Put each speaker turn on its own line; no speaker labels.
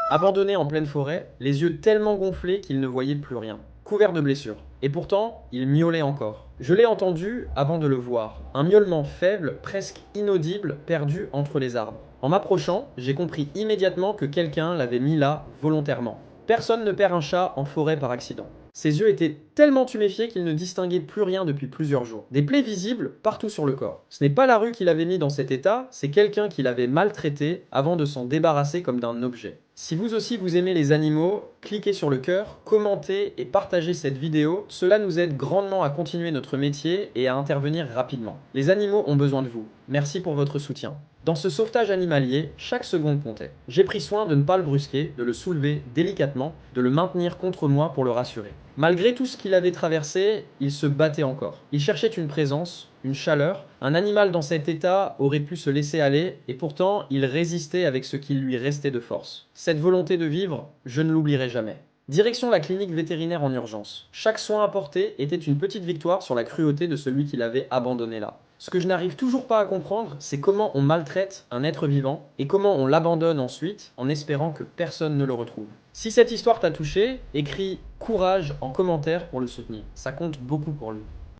Abandonné en pleine forêt, les yeux tellement gonflés qu'il ne voyait plus rien, couvert de blessures. Et pourtant, il miaulait encore. Je l'ai entendu avant de le voir, un miaulement faible, presque inaudible, perdu entre les arbres. En m'approchant, j'ai compris immédiatement que quelqu'un l'avait mis là volontairement. Personne ne perd un chat en forêt par accident. Ses yeux étaient tellement tuméfiés qu'il ne distinguait plus rien depuis plusieurs jours. Des plaies visibles partout sur le corps. Ce n'est pas la rue qui l'avait mis dans cet état, c'est quelqu'un qui l'avait maltraité avant de s'en débarrasser comme d'un objet. Si vous aussi vous aimez les animaux, cliquez sur le cœur, commentez et partagez cette vidéo. Cela nous aide grandement à continuer notre métier et à intervenir rapidement. Les animaux ont besoin de vous. Merci pour votre soutien. Dans ce sauvetage animalier, chaque seconde comptait. J'ai pris soin de ne pas le brusquer, de le soulever délicatement, de le maintenir contre moi pour le rassurer. Malgré tout ce qu'il avait traversé, il se battait encore. Il cherchait une présence, une chaleur. Un animal dans cet état aurait pu se laisser aller, et pourtant il résistait avec ce qu'il lui restait de force. Cette volonté de vivre, je ne l'oublierai jamais. Direction la clinique vétérinaire en urgence. Chaque soin apporté était une petite victoire sur la cruauté de celui qui l'avait abandonné là. Ce que je n'arrive toujours pas à comprendre, c'est comment on maltraite un être vivant et comment on l'abandonne ensuite en espérant que personne ne le retrouve. Si cette histoire t'a touché, écris courage en commentaire pour le soutenir. Ça compte beaucoup pour lui.